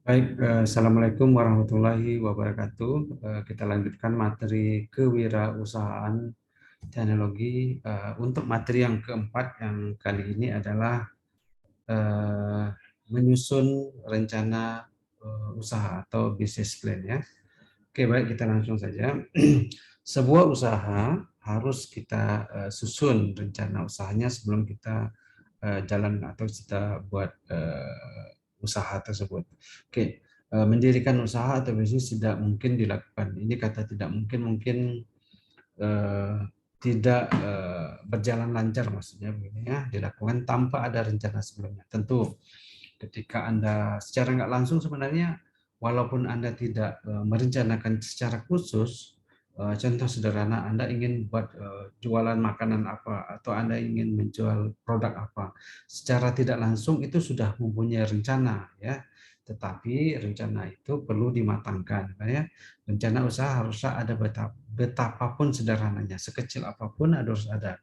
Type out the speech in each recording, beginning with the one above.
Baik, Assalamualaikum warahmatullahi wabarakatuh. Kita lanjutkan materi kewirausahaan teknologi. Untuk materi yang keempat yang kali ini adalah eh, menyusun rencana usaha atau business plan ya. Oke, baik kita langsung saja. Sebuah usaha harus kita susun rencana usahanya sebelum kita jalan atau kita buat usaha tersebut. Oke, mendirikan usaha atau bisnis tidak mungkin dilakukan. Ini kata tidak mungkin, mungkin eh, tidak berjalan lancar maksudnya begini ya, dilakukan tanpa ada rencana sebelumnya. Tentu ketika Anda secara nggak langsung sebenarnya walaupun Anda tidak merencanakan secara khusus, contoh sederhana Anda ingin buat jualan makanan apa atau Anda ingin menjual produk apa, secara tidak langsung itu sudah mempunyai rencana ya. Tetapi rencana itu perlu dimatangkan ya. Rencana usaha harusnya ada betapapun sederhananya, sekecil apapun harus ada.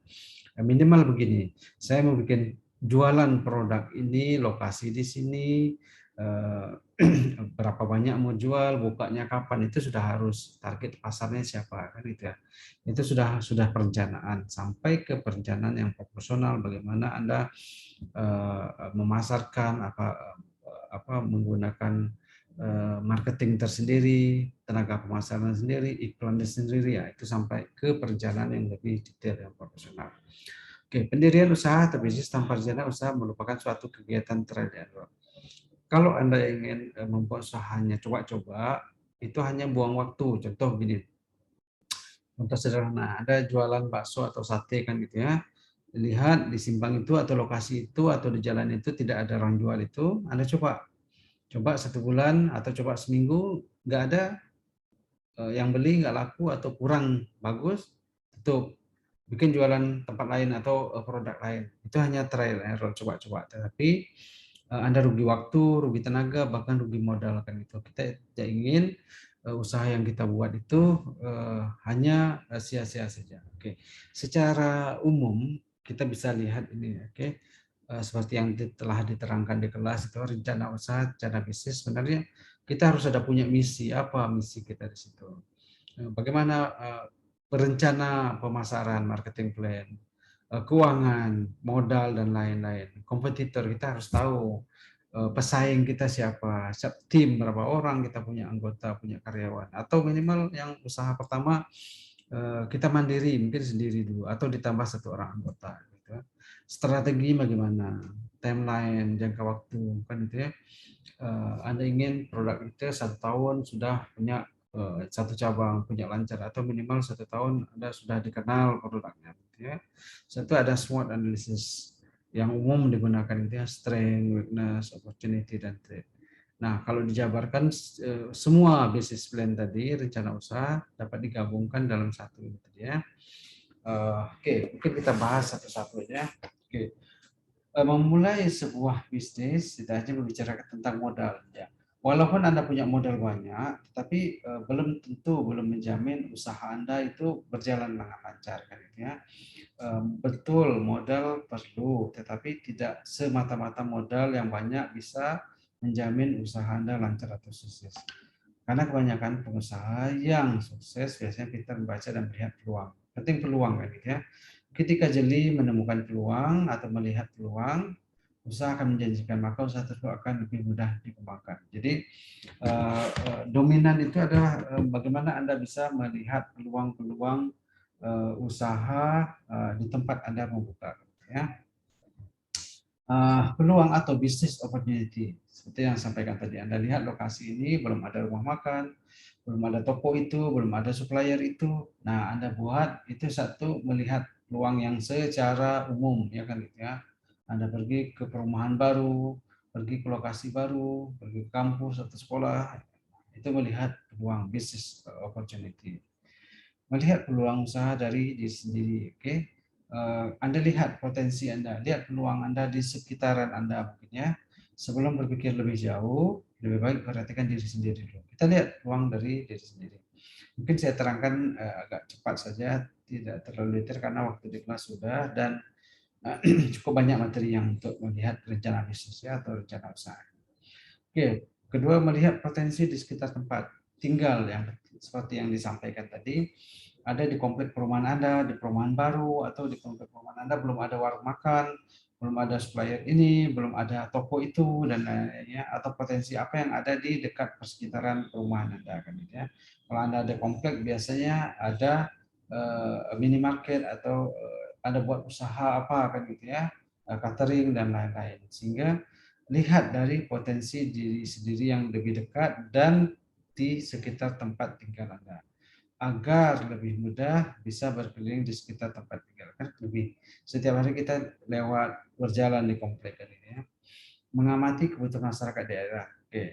Minimal begini, saya mau bikin jualan produk ini, lokasi di sini, eh, berapa banyak mau jual, bukanya kapan, itu sudah harus target pasarnya siapa kan itu ya. Itu sudah perencanaan sampai ke perencanaan yang proporsional bagaimana Anda memasarkan apa menggunakan marketing tersendiri, tenaga pemasaran sendiri, iklannya sendiri ya, itu sampai ke perencanaan yang lebih detail dan profesional. Oke, pendirian usaha atau bisnis tanpa rencana usaha merupakan suatu kegiatan trial and error. Kalau Anda ingin membuat usahanya coba-coba, itu hanya buang waktu. Contoh begini, contoh sederhana, ada jualan bakso atau sate kan gitu ya. Lihat di simpang itu atau lokasi itu atau di jalan itu tidak ada orang jual itu, Anda coba. Coba 1 bulan atau coba seminggu, nggak ada yang beli, nggak laku atau kurang bagus, tutup. Bikin jualan tempat lain atau produk lain. Itu hanya trial error, coba-coba. Tetapi Anda rugi waktu, rugi tenaga, bahkan rugi modal kan itu. Kita tidak ingin usaha yang kita buat itu hanya sia-sia saja. Oke. Secara umum kita bisa lihat ini, oke. Seperti yang telah diterangkan di kelas itu rencana usaha, rencana bisnis sebenarnya kita harus ada punya misi. Apa misi kita di situ? Bagaimana berencana pemasaran, marketing plan, keuangan, modal, dan lain-lain. Kompetitor kita harus tahu pesaing kita siapa, tim berapa orang kita punya anggota, punya karyawan, atau minimal yang usaha pertama kita mandiri, mungkin sendiri dulu, atau ditambah 1 orang anggota. Gitu. Strategi bagaimana, timeline, jangka waktu, kan itu ya. Anda ingin produk itu 1 tahun sudah punya 1 cabang, punya lancar, atau minimal 1 tahun Anda sudah dikenal produknya. Gitu ya. Satu ada SWOT analysis yang umum digunakan itu ya, strength, weakness, opportunity, dan threat. Nah, kalau dijabarkan semua business plan tadi, rencana usaha dapat digabungkan dalam satu ini tadi ya. Oke, mungkin kita bahas satu-satu ya. Oke, memulai sebuah bisnis tidak hanya membicarakan tentang modal ya. Walaupun Anda punya modal banyak, tetapi belum tentu belum menjamin usaha Anda itu berjalan dengan lancar kan gitu ya. Betul modal perlu, tetapi tidak semata-mata modal yang banyak bisa menjamin usaha Anda lancar atau sukses. Karena kebanyakan pengusaha yang sukses biasanya pintar membaca dan melihat peluang. Penting peluang kan gitu ya. Ketika jeli menemukan peluang atau melihat peluang, usaha akan menjanjikan, maka usaha tersebut akan lebih mudah dikembangkan. Jadi dominan itu adalah bagaimana Anda bisa melihat peluang-peluang usaha di tempat Anda membuka. Ya. Peluang atau business opportunity seperti yang sampaikan tadi, Anda lihat lokasi ini belum ada rumah makan, belum ada toko itu, belum ada supplier itu. Nah, Anda buat itu satu melihat peluang yang secara umum ya kan gitu ya. Anda pergi ke perumahan baru, pergi ke lokasi baru, pergi ke kampus atau sekolah, itu melihat peluang business opportunity. Melihat peluang usaha dari diri sendiri, oke? Anda lihat potensi Anda, lihat peluang Anda di sekitaran Anda mungkin ya. Sebelum berpikir lebih jauh, lebih baik perhatikan diri sendiri dulu. Kita lihat peluang dari diri sendiri. Mungkin saya terangkan agak cepat saja, tidak terlalu detail karena waktu di kelas sudah dan cukup banyak materi yang untuk melihat rencana bisnis ya atau rencana usaha. Oke, Kedua, melihat potensi di sekitar tempat tinggal yang seperti yang disampaikan tadi, ada di komplek perumahan Anda, di perumahan baru, atau di komplek perumahan Anda belum ada warung makan, belum ada supplier ini, belum ada toko itu, dan lain-lainnya, atau potensi apa yang ada di dekat persekitaran perumahan Anda, kan gitu ya. Kalau Anda ada komplek, biasanya ada minimarket atau ada buat usaha apa, kan gitu ya, catering dan lain-lain. Sehingga lihat dari potensi diri sendiri yang lebih dekat dan di sekitar tempat tinggal Anda, agar lebih mudah bisa berkeliling di sekitar tempat tinggal. Kan lebih setiap hari kita lewat berjalan di komplek kan ini ya. Mengamati kebutuhan masyarakat daerah. Oke.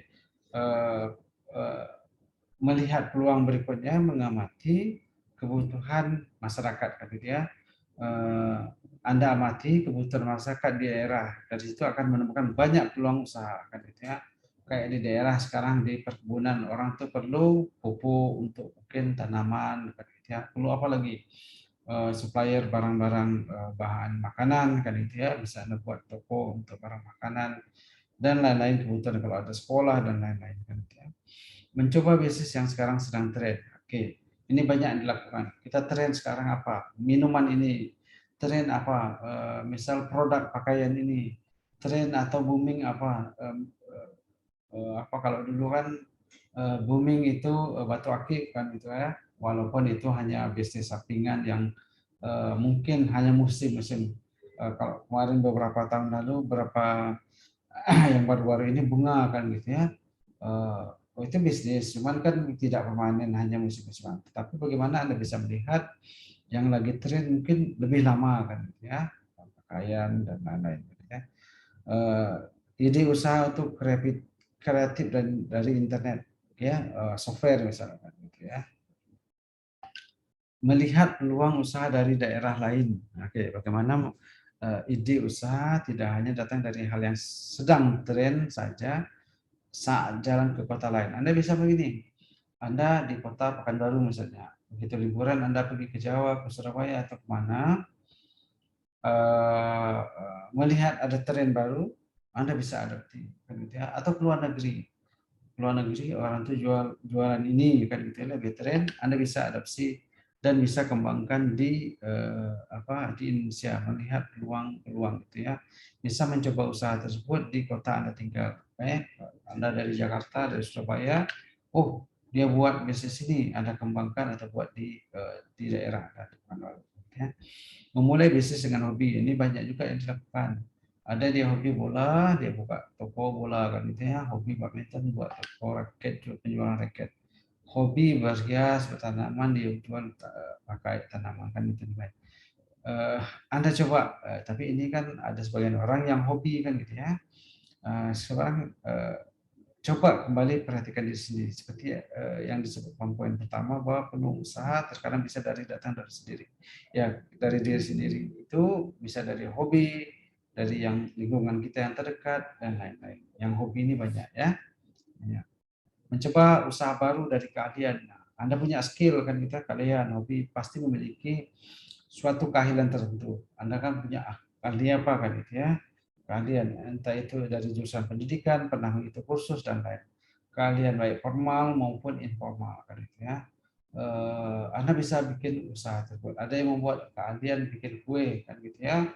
Eh, eh, Melihat peluang berikutnya, mengamati kebutuhan masyarakat kan gitu ya. Eh, Anda amati kebutuhan masyarakat di daerah, dari situ akan menemukan banyak peluang usaha kan gitu ya. Kayak di daerah sekarang di perkebunan, orang tuh perlu pupuk untuk mungkin tanaman kan gitu ya. Perlu apa lagi? Supplier barang-barang bahan makanan kan gitu ya, bisa Anda buat toko untuk barang makanan dan lain-lain, kebutuhan kalau ada sekolah dan lain-lain kan gitu ya. Mencoba bisnis yang sekarang sedang tren. Oke, ini banyak yang dilakukan. Kita tren sekarang apa? Minuman ini. Tren apa? Misal produk pakaian ini. Tren atau booming apa? Apa kalau dulu kan booming itu batu akik kan gitu ya. Walaupun itu hanya bisnis sampingan yang mungkin hanya musim-musim. Kalau kemarin beberapa tahun lalu, berapa yang baru-baru ini bunga kan gitu ya. Itu bisnis, cuman kan tidak permanen hanya musim-musiman. Tapi bagaimana Anda bisa melihat yang lagi tren mungkin lebih lama kan gitu ya, pakaian dan lain-lain gitu ya. Ide usaha untuk kreatif dan dari internet ya, software misalnya kan gitu ya. Melihat peluang usaha dari daerah lain. Oke, bagaimana ide usaha tidak hanya datang dari hal yang sedang tren saja saat jalan ke kota lain. Anda bisa begini, Anda di kota Pekanbaru misalnya, begitu liburan Anda pergi ke Jawa, ke Surabaya atau kemana, melihat ada tren baru, Anda bisa adapti, kan gitu ya. Atau ke luar negeri orang tuh jualan ini, kan gitu ya, lebih tren, Anda bisa adapsi dan bisa kembangkan di di Indonesia, melihat peluang-peluang gitu ya. Bisa mencoba usaha tersebut di kota Anda tinggal. Anda dari Jakarta, dari Surabaya, oh dia buat bisnis ini, Anda kembangkan atau buat di daerah Anda. Ya. Memulai bisnis dengan hobi, ini banyak juga yang dilakukan. Ada dia hobi bola, dia buka toko bola kan gitu ya. Hobi badminton, buat toko raket, penjualan raket. Hobi berhias, bertanaman, dia jual pakai tanaman kan itu. Anda coba, tapi ini kan ada sebagian orang yang hobi kan gitu ya. Sekarang coba kembali perhatikan diri sendiri seperti yang disebutkan poin pertama, bahwa peluang usaha terkadang bisa datang dari sendiri ya, dari diri sendiri, itu bisa dari hobi, dari yang lingkungan kita yang terdekat dan lain-lain. Yang hobi ini banyak ya. Mencoba usaha baru dari keahlian. Nah, Anda punya skill kan, kita kalian hobi pasti memiliki suatu keahlian tertentu. Anda kan punya keahlian apa kan itu ya, keahlian entah itu dari jurusan pendidikan, pernah mengikuti kursus dan lain. Keahlian baik formal maupun informal kan itu ya. Anda bisa bikin usaha tersebut. Ada yang membuat keahlian bikin kue kan gitu ya.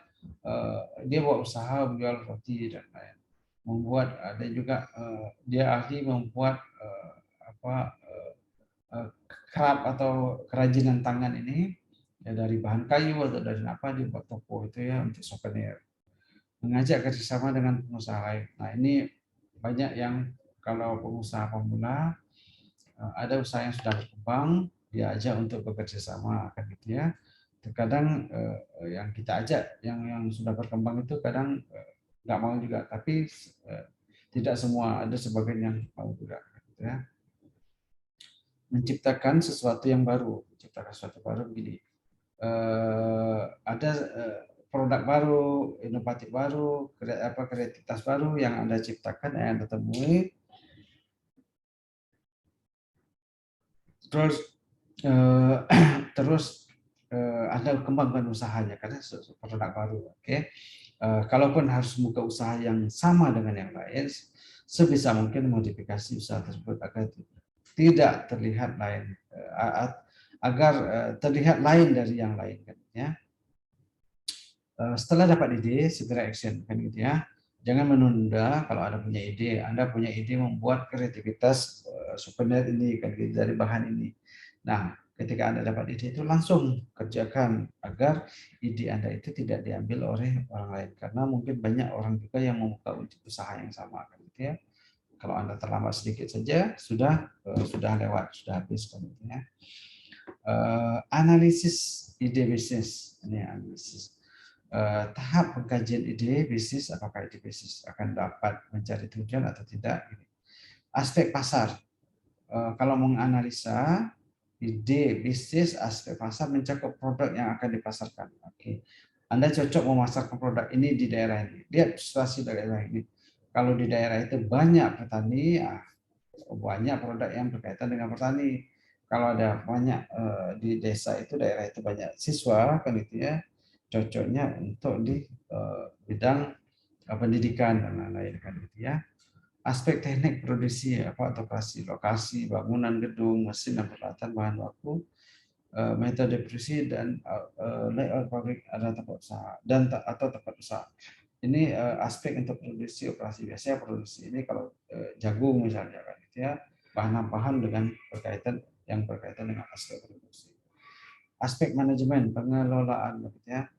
Dia buat usaha menjual roti dan lain. Membuat ada juga dia ahli membuat apa kerap atau kerajinan tangan ini ya, dari bahan kayu atau dari apa, dibuat toko itu ya untuk souvenir. Mengajak kerjasama dengan pengusaha lain. Nah ini banyak yang kalau pengusaha pemula ada usaha yang sudah berkembang, diajak untuk bekerja sama kan gitu ya. Terkadang yang kita ajak yang sudah berkembang itu kadang nggak mau juga, tapi tidak semua, ada sebagian yang mau juga gitu ya. Menciptakan sesuatu yang baru, menciptakan sesuatu baru begini. Ada produk baru, inovatif baru, kreativitas baru yang Anda ciptakan, yang Anda temui, terus terus Anda kembangkan usahanya karena produk baru. Oke. Kalaupun harus buka usaha yang sama dengan yang lain, sebisa mungkin modifikasi usaha tersebut agar tidak terlihat lain, agar terlihat lain dari yang lain, kan, ya. Setelah dapat ide, segera action, kan gitu ya. Jangan menunda. Kalau Anda punya ide, Anda punya ide membuat kreativitas souvenir ini, kan gitu, dari bahan ini. Nah, ketika Anda dapat ide itu langsung kerjakan agar ide Anda itu tidak diambil oleh orang lain, karena mungkin banyak orang juga yang membuka usaha yang sama, kan gitu ya. Kalau Anda terlambat sedikit saja sudah lewat, sudah habis, kan gitu ya. Analisis ide bisnis, ini analisis. Tahap pengkajian ide bisnis, apakah ide bisnis akan dapat mencari tujuan atau tidak. Aspek pasar, kalau menganalisa ide bisnis, aspek pasar mencakup produk yang akan dipasarkan. Oke, Anda cocok memasarkan produk ini di daerah ini. Lihat situasi daerah ini. Kalau di daerah itu banyak petani, banyak produk yang berkaitan dengan petani. Kalau ada banyak di desa itu, daerah itu banyak siswa, kan itu ya, cocoknya untuk di bidang pendidikan dan lain-lain, kan gitu ya. Aspek teknik produksi, apa, operasi, lokasi, bangunan, gedung, mesin dan peralatan, bahan baku, metode produksi dan layout pabrik ada tempat usaha dan atau tempat usaha. Ini aspek untuk produksi operasi. Biasanya produksi ini kalau jagung misalnya, kan gitu ya, bahan-bahan yang berkaitan dengan aspek produksi. Aspek manajemen, pengelolaan, gitu ya.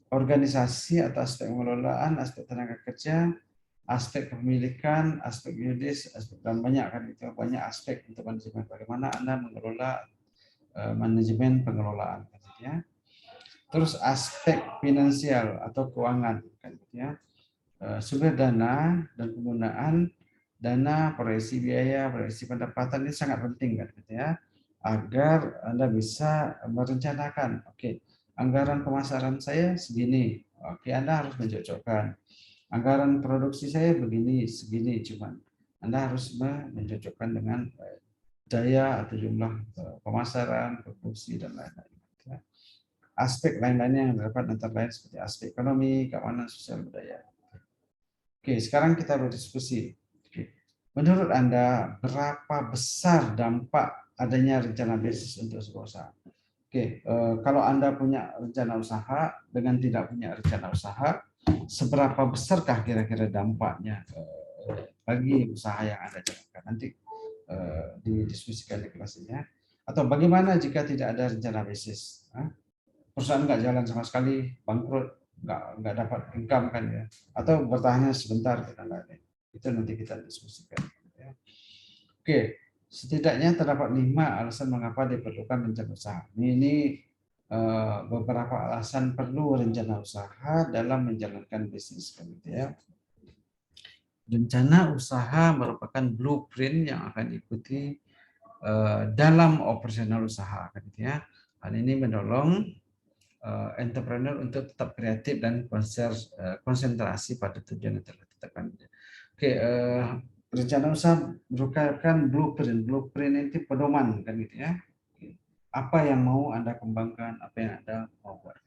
Organisasi atau aspek pengelolaan, aspek tenaga kerja, aspek kepemilikan, aspek yuridis, aspek, dan banyak, kan itu banyak aspek untuk manajemen. Bagaimana Anda mengelola manajemen pengelolaan, kan gitu ya. Terus aspek finansial atau keuangan, kan gitu ya. Sumber dana dan penggunaan dana, proyeksi biaya, proyeksi pendapatan ini sangat penting, kan gitu ya, agar Anda bisa merencanakan. Oke, anggaran pemasaran saya segini. Oke, Anda harus mencocokkan. Anggaran produksi saya begini, segini, cuman Anda harus mencocokkan dengan daya atau jumlah pemasaran, produksi, dan lain-lain. Aspek lain-lainnya yang dapat antara lain seperti aspek ekonomi, keamanan, sosial, budaya. Oke, sekarang kita berdiskusi. Oke. Menurut Anda, berapa besar dampak adanya rencana bisnis untuk sebuah usaha? Oke, kalau Anda punya rencana usaha dengan tidak punya rencana usaha, seberapa besarkah kira-kira dampaknya bagi usaha yang Anda jalankan? Nanti didiskusikan di kelas ini ya. Atau bagaimana jika tidak ada rencana bisnis? Perusahaan nggak jalan sama sekali, bangkrut, nggak dapat income, kan ya, atau bertahannya sebentar, kita nggak. Itu nanti kita diskusikan. Ya. Oke, setidaknya terdapat 5 alasan mengapa diperlukan rencana usaha. Ini beberapa alasan perlu rencana usaha dalam menjalankan bisnis, kan gitu ya. Rencana usaha merupakan blueprint yang akan diikuti dalam operasional usaha, kan gitu ya. Hal ini mendorong entrepreneur untuk tetap kreatif dan konsentrasi pada tujuan yang telah ditetapkan. Oke, rencana usaha merupakan blueprint. Blueprint itu pedoman, kan gitu ya. Apa yang mau Anda kembangkan, apa yang Anda mau buat.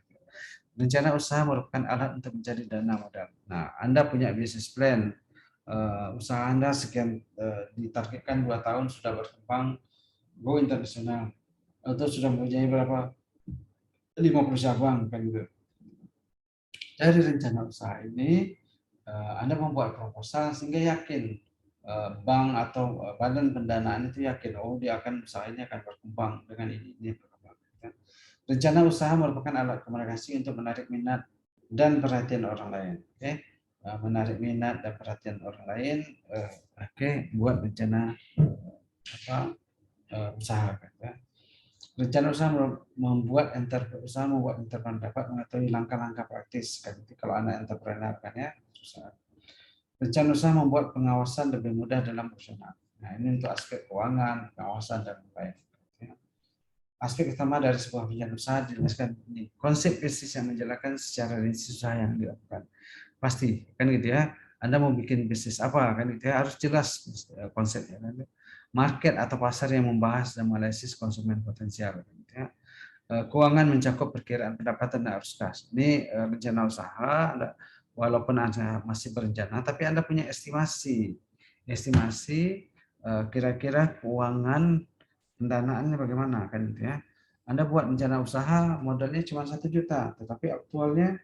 Rencana usaha merupakan alat untuk mencari dana modal. Nah, Anda punya business plan, usaha Anda sekian, ditargetkan 2 tahun sudah berkembang, go internasional, atau sudah mempunyai berapa 50 cabang, kan gitu. Dari rencana usaha ini Anda membuat proposal sehingga yakin bank atau badan pendanaan itu yakin, oh dia akan, usaha ini akan berkembang dengan ini berkembang. Rencana usaha merupakan alat komunikasi untuk menarik minat dan perhatian orang lain. Oke, menarik minat dan perhatian orang lain. Oke, buat rencana usaha, kan. Rencana usaha membuat usaha membuat entrepreneur dapat mengetahui langkah-langkah praktis, kan. Kalau anak entrepreneur, kan ya, susah. Rencana usaha membuat pengawasan lebih mudah dalam operasional. Nah, ini untuk aspek keuangan, pengawasan, dan lain-lain. Aspek utama dari sebuah rencana usaha dijelaskan ini. Konsep bisnis yang menjelaskan secara rinci usaha yang dilakukan. Pasti, kan gitu ya. Anda mau bikin bisnis apa, kan gitu ya, harus jelas konsepnya. Market atau pasar yang membahas dan menganalisis konsumen potensial. Keuangan mencakup perkiraan pendapatan dan arus kas. Ini rencana usaha, walaupun Anda masih berencana, tapi Anda punya estimasi estimasi kira-kira keuangan pendanaannya bagaimana kan gitu ya. Anda buat rencana usaha modalnya cuma 1 juta, tetapi aktualnya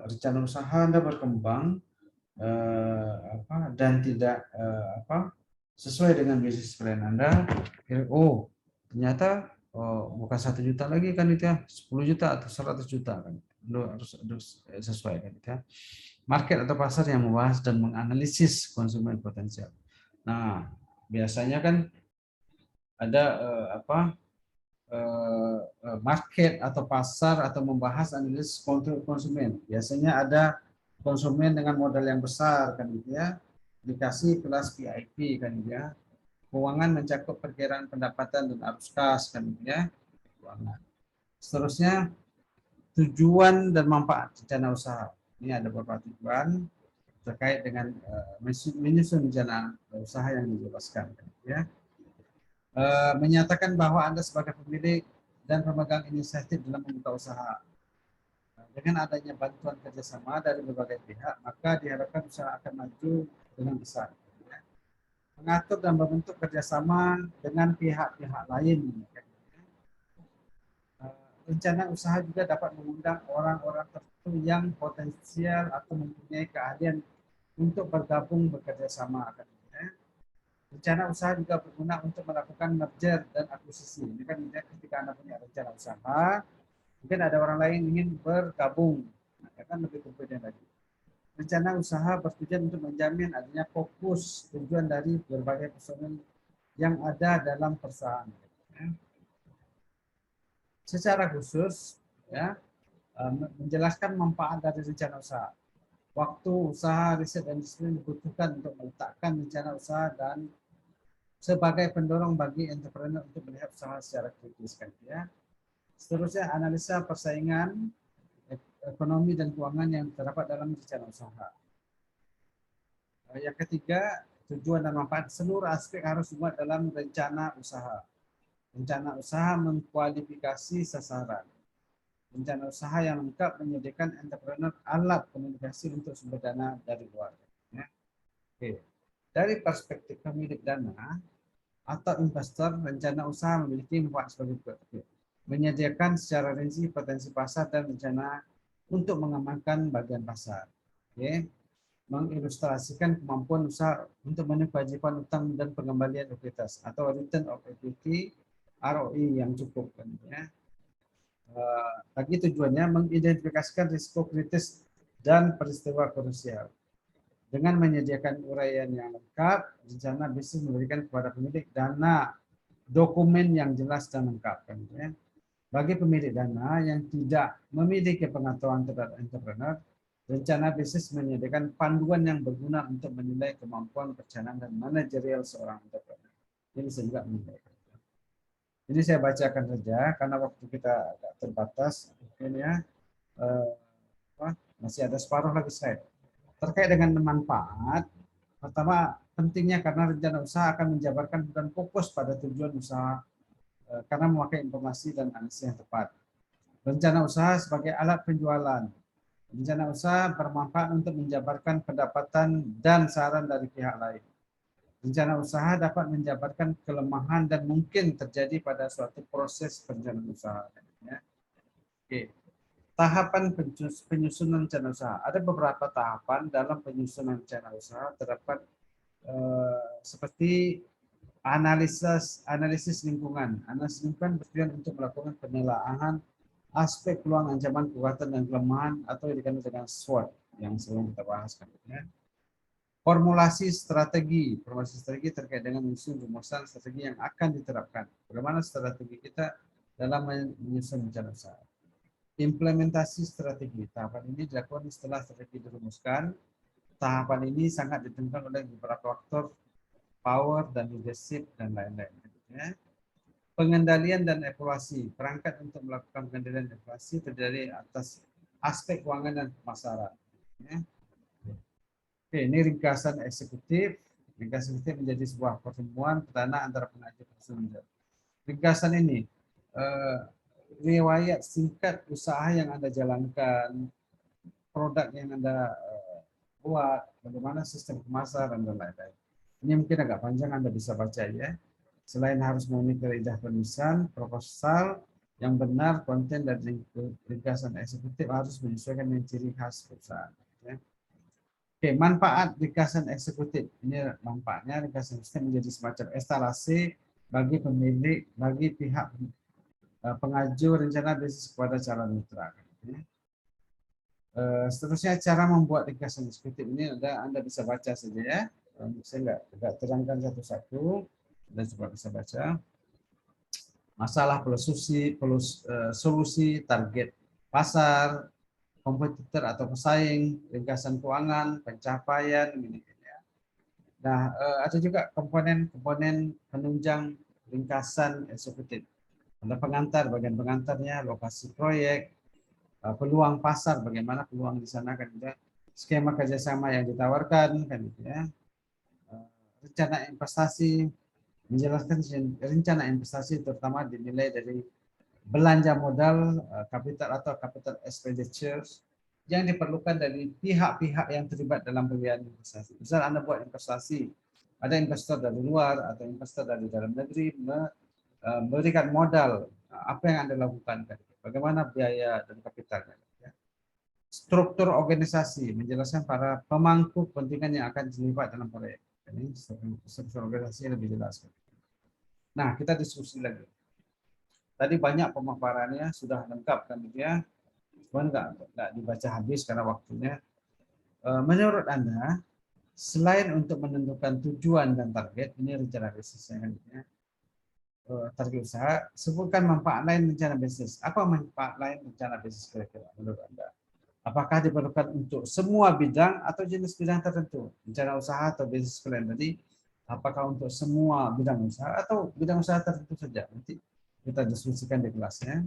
rencana usaha Anda berkembang dan tidak sesuai dengan bisnis plan Anda. Oh, ternyata bukan 1 juta lagi kan itu ya, 10 juta atau 100 juta kan. Harus sesuai kan gitu ya. Market atau pasar yang membahas dan menganalisis konsumen potensial. Nah, biasanya kan ada market atau pasar atau membahas analisis konsumen. Biasanya ada konsumen dengan modal yang besar kan gitu ya, dikasih kelas VIP kan gitu ya. Keuangan mencakup perkiraan pendapatan dan arus kas kan gitu ya. Keuangan. Seterusnya tujuan dan manfaat rencana usaha. Ini ada beberapa tujuan terkait dengan menyusun rencana usaha yang dijelaskan kan gitu ya. Menyatakan bahwa Anda sebagai pemilik dan pemegang inisiatif dalam membuka usaha. Dengan adanya bantuan kerjasama dari berbagai pihak, maka diharapkan usaha akan maju dengan besar. Mengatur dan membentuk kerjasama dengan pihak-pihak lain. Rencana usaha juga dapat mengundang orang-orang tertentu yang potensial atau mempunyai keahlian untuk bergabung bekerja sama. Rencana usaha juga berguna untuk melakukan merger dan akuisisi. Ini kan ketika Anda punya rencana usaha, mungkin ada orang lain ingin bergabung, nah, kan lebih kompeten lagi. Rencana usaha bertujuan untuk menjamin adanya fokus tujuan dari berbagai personel yang ada dalam perusahaan. Secara khusus, ya, menjelaskan manfaat dari rencana usaha. Waktu usaha, riset, dan disiplin dibutuhkan untuk meletakkan rencana usaha dan sebagai pendorong bagi entrepreneur untuk melihat usaha secara kritis kan ya. Seterusnya analisa persaingan ekonomi dan keuangan yang terdapat dalam rencana usaha. Yang ketiga, tujuan dan manfaat seluruh aspek harus dimuat dalam rencana usaha. Rencana usaha mengkualifikasi sasaran. Rencana usaha yang lengkap menyediakan entrepreneur alat komunikasi untuk sumber dana dari luar. Ya. Oke. Dari perspektif pemilik dana, atau investor, rencana usaha memiliki manfaat sebagai berikut. Menyediakan secara rinci potensi pasar dan rencana untuk mengamankan bagian pasar. Okay. Mengilustrasikan kemampuan usaha untuk memenuhi kewajiban utang dan pengembalian likuiditas atau return of equity ROE yang cukup. Ya. Bagi tujuannya mengidentifikasikan risiko kritis dan peristiwa krusial. Dengan menyediakan uraian yang lengkap, rencana bisnis memberikan kepada pemilik dana dokumen yang jelas dan lengkap. Ya. Bagi pemilik dana yang tidak memiliki pengetahuan terhadap entrepreneur, rencana bisnis menyediakan panduan yang berguna untuk menilai kemampuan perencanaan dan manajerial seorang entrepreneur. Ini bisa juga menilai. Ini saya bacakan saja karena waktu kita agak terbatas. Mungkin ya, masih ada separuh lagi slide. Terkait dengan manfaat, pertama pentingnya karena rencana usaha akan menjabarkan bukan fokus pada tujuan usaha karena memakai informasi dan analisis yang tepat. Rencana usaha sebagai alat penjualan. Rencana usaha bermanfaat untuk menjabarkan pendapatan dan saran dari pihak lain. Rencana usaha dapat menjabarkan kelemahan dan mungkin terjadi pada suatu proses perencanaan usaha. Oke. Tahapan penyusunan rencana usaha. Ada beberapa tahapan dalam penyusunan rencana usaha. Terdapat seperti analisis lingkungan. Analisis lingkungan bertujuan untuk melakukan penelaahan aspek peluang, ancaman, kekuatan, dan kelemahan atau yang dikenal dengan SWOT yang sering kita bahas kan. Ya. Formulasi strategi terkait dengan rumusan strategi yang akan diterapkan. Bagaimana strategi kita dalam menyusun rencana usaha. Implementasi strategi. Tahapan ini dilakukan setelah strategi dirumuskan. Tahapan ini sangat ditentukan oleh beberapa faktor, power dan leadership dan lain-lain. Ya. Pengendalian dan evaluasi. Perangkat untuk melakukan pengendalian dan evaluasi terdiri atas aspek keuangan dan pemasaran. Ya. Oke, ini ringkasan eksekutif. Ringkasan eksekutif menjadi sebuah pertemuan perdana antara pengajar dan sumber. Ringkasan ini riwayat singkat usaha yang Anda jalankan, produk yang Anda buat, bagaimana sistem pemasaran dan lain-lain. Ini mungkin agak panjang, Anda bisa baca ya. Selain harus memenuhi kaidah penulisan, proposal yang benar, konten dan ringkasan eksekutif harus menyesuaikan dengan ciri khas perusahaan. Ya. Oke, manfaat ringkasan eksekutif. Ini manfaatnya ringkasan eksekutif menjadi semacam estalase bagi pemilik, bagi pihak pengaju rencana bisnis kepada calon mitra. Seterusnya cara membuat ringkasan eksekutif ini Anda bisa baca saja ya. Saya nggak terangkan satu-satu, Anda coba bisa baca. Masalah solusi, target pasar, kompetitor atau pesaing, ringkasan keuangan, pencapaian, ini. Nah, ada juga komponen-komponen penunjang ringkasan eksekutif. Ada pengantar, bagian pengantarnya, lokasi proyek, peluang pasar, bagaimana peluang di sana kan juga, skema kerjasama yang ditawarkan kan gitu ya, rencana investasi, menjelaskan rencana investasi terutama dinilai dari belanja modal, kapital atau capital expenditures yang diperlukan dari pihak-pihak yang terlibat dalam pemberian investasi. Misal Anda buat investasi, ada investor dari luar atau investor dari dalam negeri memberikan modal, apa yang Anda lakukan? Bagaimana biaya dan kapitalnya? Struktur organisasi, menjelaskan para pemangku kepentingan yang akan terlibat dalam proyek. Ini struktur organisasi lebih jelas. Nah, kita diskusi lagi. Tadi banyak pemaparannya sudah lengkap kan ya, cuman nggak dibaca habis karena waktunya. Menurut Anda, selain untuk menentukan tujuan dan target, ini rencana bisnisnya kan ya, target usaha, sebutkan manfaat lain rencana bisnis. Apa manfaat lain rencana bisnis kira-kira menurut Anda? Apakah diperlukan untuk semua bidang atau jenis bidang tertentu? Rencana usaha atau bisnis plan tadi, apakah untuk semua bidang usaha atau bidang usaha tertentu saja? Nanti kita diskusikan di kelasnya.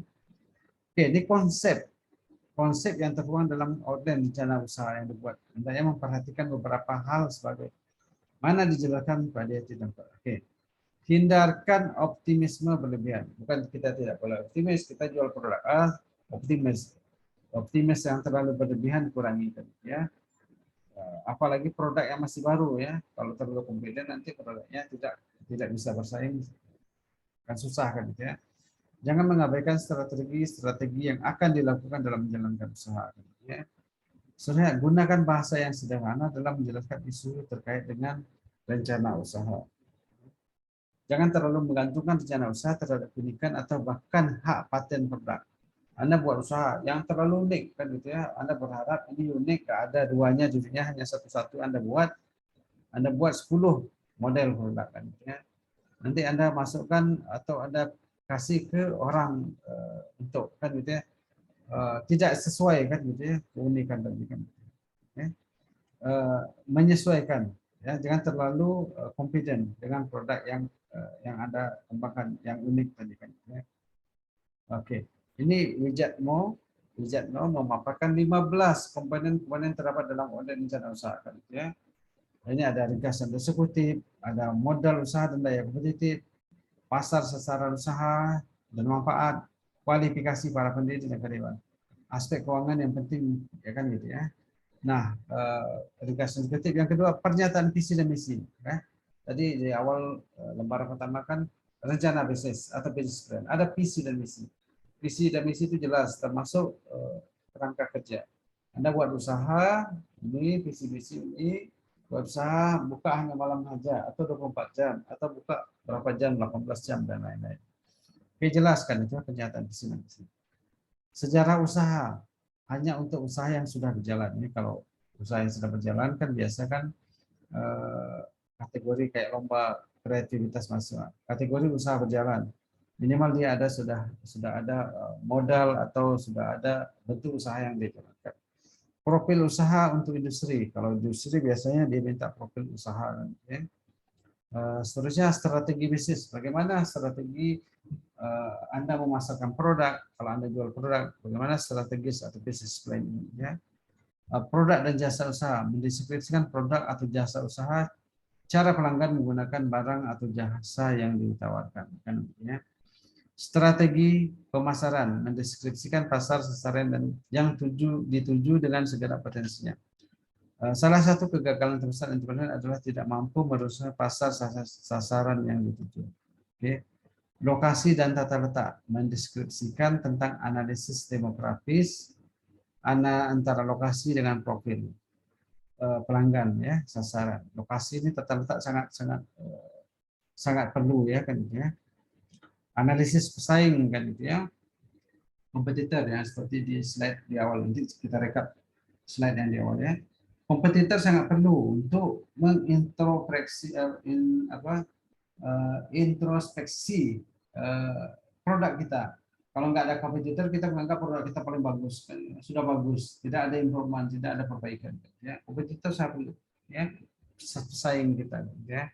Oke, ini konsep yang tertuang dalam outline rencana usaha yang dibuat. Hendaknya memperhatikan beberapa hal sebagai mana dijelaskan pada tidak. Oke. Hindarkan optimisme berlebihan. Bukan kita tidak boleh optimis, kita jual produk A, optimis. Optimis yang terlalu berlebihan kurangi ya. Apalagi produk yang masih baru ya. Kalau terlalu kompeten nanti produknya tidak bisa bersaing, akan susah kan ya. Jangan mengabaikan strategi yang akan dilakukan dalam menjalankan usaha. Ya. Sebenarnya gunakan bahasa yang sederhana dalam menjelaskan isu terkait dengan rencana usaha. Jangan terlalu menggantungkan rencana usaha terhadap keunikan atau bahkan hak paten produk. Anda buat usaha yang terlalu unik kan gitu ya. Anda berharap ini unik, ada duanya dirinya hanya satu-satu Anda buat 10 model produk kan gitu ya. Nanti Anda masukkan atau Anda kasih ke orang untuk kan gitu ya, tidak sesuai kan gitu ya, keunikan tadi kan. Ya. Menyesuaikan ya, jangan terlalu confident dengan produk yang Anda kembangkan yang unik tadi kan ya. Oke. Ini widget Mo memaparkan 15 komponen-komponen terdapat dalam model rencana usaha kan ya. Ini ada ringkasan eksekutif, ada modal usaha dan daya kompetitif, pasar sasaran usaha dan manfaat, kualifikasi para pendiri dan karyawan. Aspek keuangan yang penting ya kan gitu ya. Nah, ringkasan eksekutif yang kedua pernyataan visi dan misi ya. Tadi di awal lembaran pertama kan rencana bisnis atau business plan, ada visi dan misi. Visi dan misi itu jelas termasuk kerangka kerja. Anda buat usaha ini, visi misi ini, buat usaha buka hanya malam saja atau 24 jam atau buka berapa jam, 18 jam dan lain-lain. Oke, jelaskan itu pernyataan visi dan misi. Sejarah usaha hanya untuk usaha yang sudah berjalan. Ini kalau usaha yang sudah berjalan kan biasa kan kategori kayak lomba kreativitas mahasiswa. Kategori usaha berjalan. Minimal dia sudah ada modal atau sudah ada bentuk usaha yang dijalankan. Profil usaha untuk industri. Kalau industri biasanya dia minta profil usaha. Ya. Seterusnya strategi bisnis. Bagaimana strategi Anda memasarkan produk? Kalau Anda jual produk, bagaimana strategis atau business plan ini? Ya. Produk dan jasa usaha. Mendeskripsikan produk atau jasa usaha. Cara pelanggan menggunakan barang atau jasa yang ditawarkan. Kan, ya. Strategi pemasaran, mendeskripsikan pasar sasaran dan yang dituju dengan segala potensinya. Salah satu kegagalan terbesar entrepreneur adalah tidak mampu merusakkan pasar sasaran yang dituju. Oke. Lokasi dan tata letak mendeskripsikan tentang analisis demografis antara lokasi dengan profil pelanggan ya, sasaran. Lokasi ini tata letak sangat sangat sangat perlu ya kan ya. Analisis pesaing kan gitu ya. Kompetitor ya, seperti di slide di awal, nanti kita rekap slide yang di awal ya. Kompetitor sangat perlu untuk mengintrospeksi introspeksi produk kita. Kalau nggak ada kompetitor, kita menganggap produk kita paling bagus, sudah bagus, tidak ada improvement, tidak ada perbaikan. Ya, kompetitor sangat perlu, ya, pesaing kita, ya.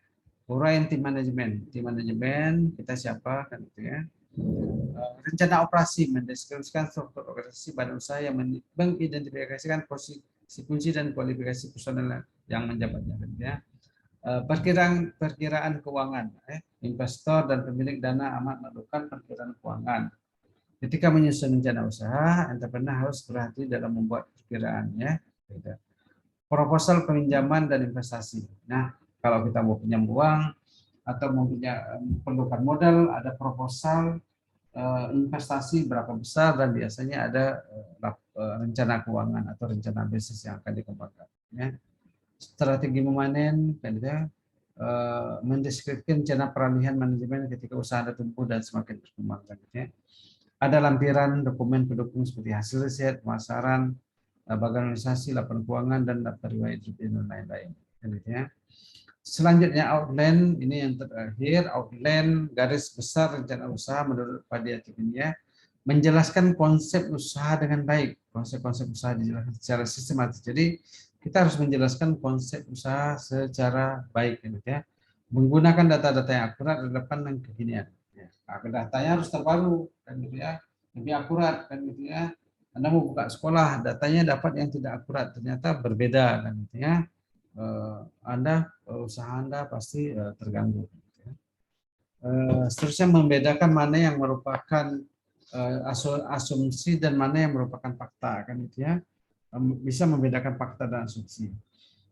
Uraian tim manajemen kita siapa kan gitu ya. Rencana operasi mendeskripsikan struktur organisasi badan usaha yang mengidentifikasikan posisi kunci dan kualifikasi personel yang menjabatnya ya. Perkiraan keuangan, investor dan pemilik dana amat melakukan perkiraan keuangan. Ketika menyusun rencana usaha, entrepreneur harus berhati dalam membuat perkiraan ya. Proposal peminjaman dan investasi. Nah, kalau kita mau pinjam uang atau mau perlukan modal, ada proposal investasi berapa besar dan biasanya ada rencana keuangan atau rencana bisnis yang akan dikembangkan. Ya. Strategi memanen, mendeskripsikan rencana peralihan manajemen ketika usaha Anda tumbuh dan semakin berkembang. Ya. Ada lampiran dokumen pendukung seperti hasil riset, pemasaran, bagian organisasi, laporan keuangan, dan daftar riwayat hidup dan lain-lain. Ya. Selanjutnya outline, ini yang terakhir, outline garis besar rencana usaha menurut Padiati ya, menjelaskan konsep usaha dengan baik. Konsep-konsep usaha dijelaskan secara sistematis. Jadi kita harus menjelaskan konsep usaha secara baik ya. Menggunakan data-data yang akurat, relevan dan kekinian. Ya. Datanya harus terbaru kan gitu ya, lebih akurat kan gitu ya. Anda mau buka sekolah, datanya dapat yang tidak akurat, ternyata berbeda kan gitu ya. Anda usaha Anda pasti terganggu. Seterusnya membedakan mana yang merupakan asumsi dan mana yang merupakan fakta kan gitu ya. Bisa membedakan fakta dan asumsi.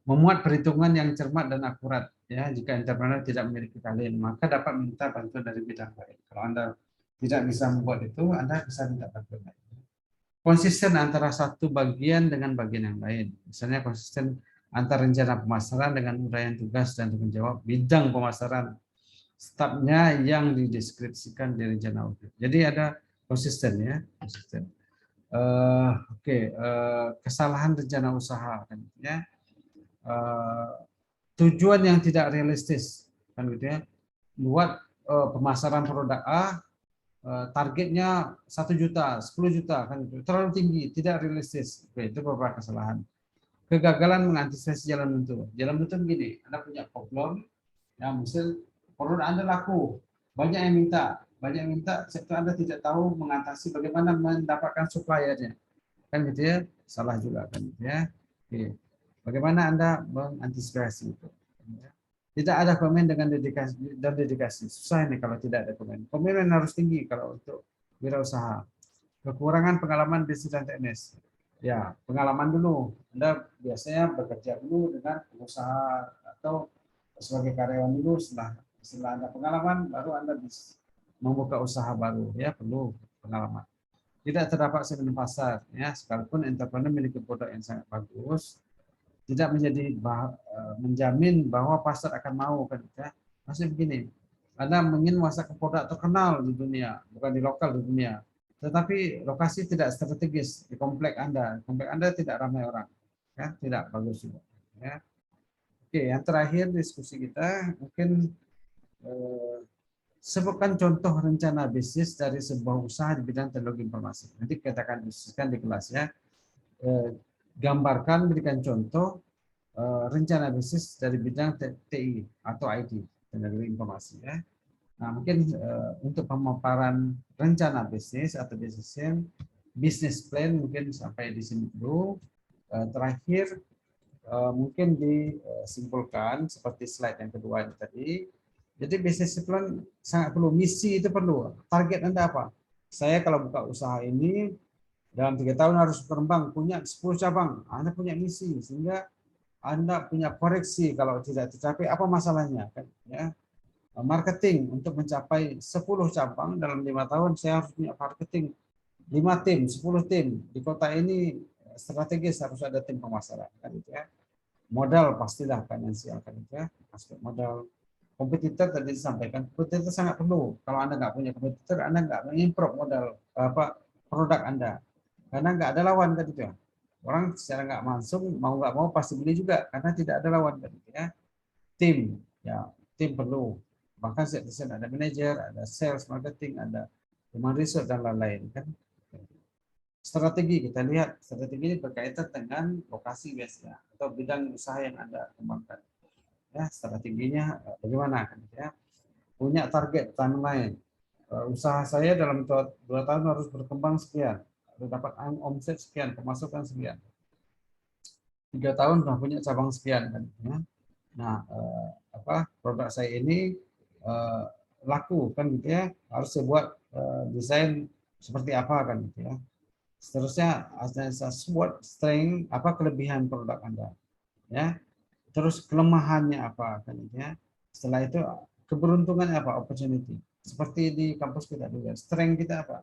Memuat perhitungan yang cermat dan akurat ya. Jika entrepreneur tidak memiliki keahlian, maka dapat minta bantuan dari bidang lain. Kalau Anda tidak bisa membuat itu, Anda bisa minta bantuan lain. Konsisten antara satu bagian dengan bagian yang lain. Misalnya konsisten antara rencana pemasaran dengan uraian tugas dan tanggung jawab bidang pemasaran stafnya yang dideskripsikan di rencana audit. Jadi ada konsisten ya, konsisten. Kesalahan rencana usaha kan ya. Tujuan yang tidak realistis kan gitu ya. Buat pemasaran produk A, targetnya 1 juta, 10 juta kan gitu. Terlalu tinggi, tidak realistis. Oke, itu beberapa kesalahan. Kegagalan mengantisipasi jalan buntu. Jalan buntu begini, Anda punya problem, ya misal produk Anda laku, banyak yang minta, sektor Anda tidak tahu mengatasi bagaimana mendapatkan suppliernya, kan gitu ya, salah juga kan gitu ya. Oke. Bagaimana Anda mengantisipasi itu? Tidak ada komen dengan dedikasi. Susah ini kalau tidak ada komen. Komitmen harus tinggi kalau untuk wirausaha. Kekurangan pengalaman bisnis dan teknis. Ya, pengalaman dulu. Anda biasanya bekerja dulu dengan pengusaha atau sebagai karyawan dulu. Setelah Anda pengalaman, baru Anda bisa membuka usaha baru. Ya, perlu pengalaman. Tidak terdapat segmen pasar. Ya, sekalipun entrepreneur memiliki produk yang sangat bagus, tidak menjamin bahwa pasar akan mau kan ya. Masih begini, Anda ingin masuk ke produk terkenal di dunia, bukan di lokal di dunia. Tetapi lokasi tidak strategis di komplek Anda. Komplek Anda tidak ramai orang. Ya, tidak bagus juga. Ya. Oke, yang terakhir diskusi kita mungkin sebutkan contoh rencana bisnis dari sebuah usaha di bidang teknologi informasi. Nanti kita akan diskusikan di kelas ya. Gambarkan, berikan contoh rencana bisnis dari bidang TI atau IT, teknologi informasi ya. Nah, mungkin untuk pemaparan rencana bisnis atau business plan mungkin sampai di sini dulu. Terakhir mungkin disimpulkan seperti slide yang kedua ini tadi. Jadi business plan sangat perlu, misi itu perlu. Target Anda apa? Saya kalau buka usaha ini dalam 3 tahun harus berkembang, punya 10 cabang. Anda punya misi sehingga Anda punya koreksi kalau tidak tercapai, apa masalahnya kan ya. Marketing untuk mencapai 10 cabang dalam 5 tahun, saya harus punya marketing 5 tim, 10 tim. Di kota ini strategis harus ada tim pemasaran kan itu ya. Modal pastilah finansial kan itu ya. Aspek modal. Kompetitor tadi disampaikan, kompetitor sangat perlu. Kalau Anda nggak punya kompetitor, Anda nggak mengimprove modal produk Anda. Karena nggak ada lawan kan itu ya. Orang secara nggak langsung mau nggak mau pasti beli juga karena tidak ada lawan kan itu ya. Tim, ya tim perlu. Bahkan setiap ada manajer, ada sales, marketing, ada human resource dan lain-lain kan. Strategi kita lihat, strategi ini berkaitan dengan lokasi biasanya atau bidang usaha yang Anda kembangkan. Ya, strateginya bagaimana kan ya. Punya target timeline. Usaha saya dalam 2 tahun harus berkembang sekian, harus dapat omset sekian, pemasukan sekian. 3 tahun sudah punya cabang sekian kan ya. Nah, produk saya ini laku kan gitu ya, harus saya buat desain seperti apa kan gitu ya. Seterusnya SWOT, strength, apa kelebihan produk Anda ya. Terus kelemahannya apa kan gitu ya. Setelah itu keberuntungan apa, opportunity. Seperti di kampus kita juga, strength kita apa?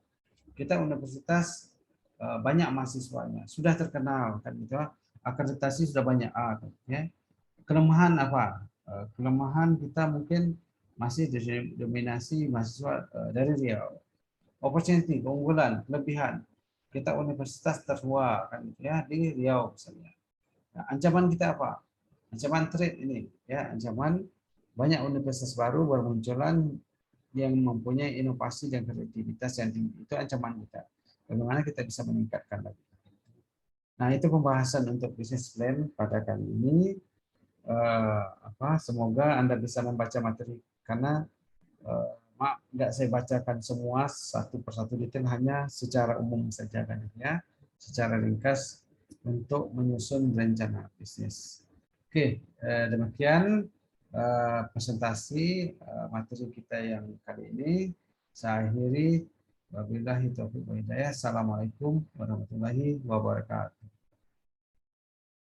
Kita universitas banyak mahasiswanya, sudah terkenal kan gitu ya. Akreditasi sudah banyak kan, ya. Kelemahan apa? Kelemahan kita mungkin masih dominasi mahasiswa dari Riau. Opportunity, keunggulan, kelebihan. Kita universitas tertua kan ya di Riau misalnya. Nah, ancaman kita apa? Ancaman trade ini ya, ancaman banyak universitas baru bermunculan yang mempunyai inovasi dan kreativitas yang tinggi. Itu ancaman kita. Bagaimana kita bisa meningkatkan lagi. Nah, itu pembahasan untuk business plan pada kali ini. Semoga Anda bisa membaca materi karena maaf nggak saya bacakan semua satu persatu detail, hanya secara umum saja kan ya, secara ringkas untuk menyusun rencana bisnis. Oke, demikian presentasi materi kita yang kali ini. Saya akhiri. Wabillahi taufiq wal hidayah. Assalamualaikum warahmatullahi wabarakatuh.